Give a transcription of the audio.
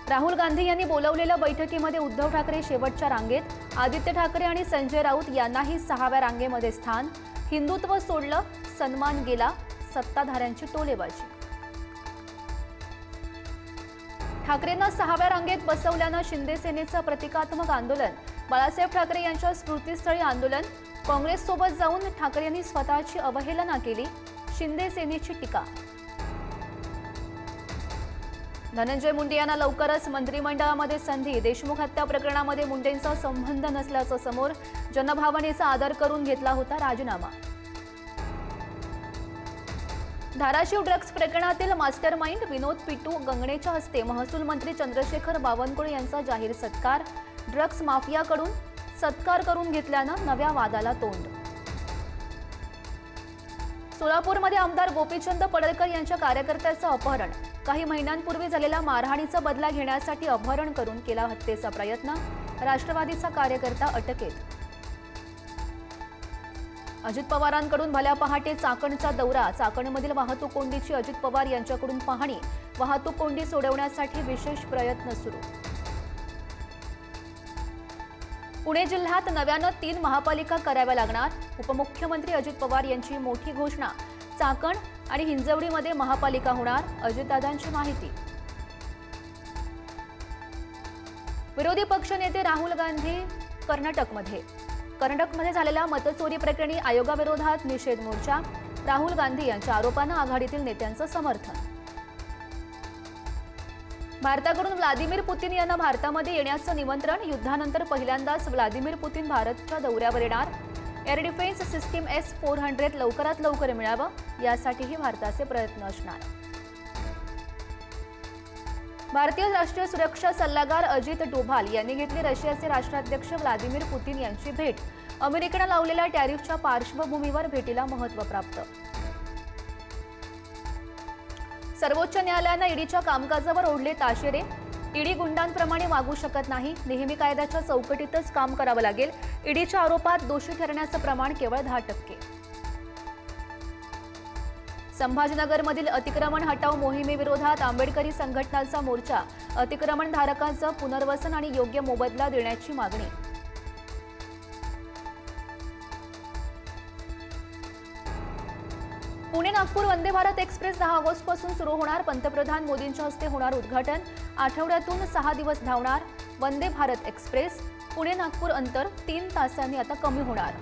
राहुल गांधी यांनी बोलावलेल्या बैठकीमध्ये उद्धव ठाकरे शेवटच्या रांगेत, आदित्य ठाकरे आणि संजय राऊत यांनाही 6व्या रांगेमध्ये स्थान. हिंदुत्व सोडलं, सन्मान गेला, सत्ताधाऱ्यांची टोलेबाजी. ठाकरेंना 6व्या रांगेत बसवल्यानं शिंदे सेनेचं प्रतिकात्मक आंदोलन. बाळासाहेब ठाकरे यांच्या स्मृतीस्थळी आंदोलन. काँग्रेससोबत जाऊन ठाकरेंनी स्वतःची अवहेलना केली, शिंदे सेनेची टीका. धनंजय मुंडे यांना लवकरच मंत्रिमंडळामध्ये संधी. देशमुख हत्या प्रकरणामध्ये मुंडेंचा संबंध नसल्याचं समोर. जनभावनेचा आदर करून घेतला होता राजीनामा. धाराशिव ड्रग्ज प्रकरणातील मास्टरमाइंड विनोद पिटू गंगणेच्या हस्ते महसूल मंत्री चंद्रशेखर बावनकुळे यांचा जाहीर सत्कार. ड्रग्ज माफियाकडून सत्कार करून घेतल्यानं नव्या वादाला तोंड. सोलापूरमध्ये आमदार गोपीचंद पडळकर यांच्या कार्यकर्त्याचं अपहरण. काही महिन्यांपूर्वी झालेल्या मारहाणीचा बदला घेण्यासाठी अपहरण करून केला हत्येचा प्रयत्न. राष्ट्रवादीचा कार्यकर्ता अटकेत. अजित पवारांकडून भल्या पहाटे चाकणचा दौरा. चाकणमधील वाहतूक कोंडीची अजित पवार यांच्याकडून पाहणी. वाहतूक कोंडी सोडवण्यासाठी विशेष प्रयत्न सुरू. पुणे जिल्ह्यात नव्यानं 3 महापालिका कराव्या लागणार. उपमुख्यमंत्री अजित पवार यांची मोठी घोषणा. चाकण आणि हिंजवडीमध्ये महापालिका होणार. अजितदादांची माहिती. विरोधी पक्षनेते राहुल गांधी कर्नाटकमध्ये झालेल्या मतचोरी प्रकरणी आयोगाविरोधात निषेध मोर्चा. राहुल गांधी यांच्या आरोपांना आघाडीतील नेत्यांचं समर्थन. भारताकडून व्लादिमीर पुतीन यांना भारतामध्ये येण्याचं निमंत्रण. युद्धानंतर पहिल्यांदाच व्लादिमीर पुतीन भारतच्या दौऱ्यावर येणार. एअर डिफेन्स सिस्टीम S-400 लवकरात लवकर मिळावं, यासाठीही भारताचे प्रयत्न असणार. भारतीय राष्ट्रीय सुरक्षा सल्लागार अजित डोभाल यांनी घेतली रशियाचे राष्ट्राध्यक्ष व्लादिमीर पुतीन यांची भेट. अमेरिकेनं लावलेल्या टॅरिफच्या पार्श्वभूमीवर भेटीला महत्त्व प्राप्त. सर्वोच्च न्यायालयानं ईडीच्या कामकाजावर ओढले ताशेरे. ईडी गुंडांप्रमाणे वागू शकत नाही. नेहमी कायद्याच्या चौकटीतच काम करावं लागेल. ईडीच्या आरोपात दोषी ठरण्याचं प्रमाण केवळ 10%. संभाजीनगरमधील अतिक्रमण हटाव मोहिमेविरोधात आंबेडकरी संघटनांचा मोर्चा. अतिक्रमणधारकांचं पुनर्वसन आणि योग्य मोबदला देण्याची मागणी. पुणे नागपूर वंदे भारत एक्सप्रेस 10 ऑगस्टपासून सुरू होणार. पंतप्रधान मोदींच्या हस्ते होणार उद्घाटन. आठवड्यातून 6 दिवस धावणार वंदे भारत एक्सप्रेस. पुणे नागपूर अंतर 3 तासांनी आता कमी होणार.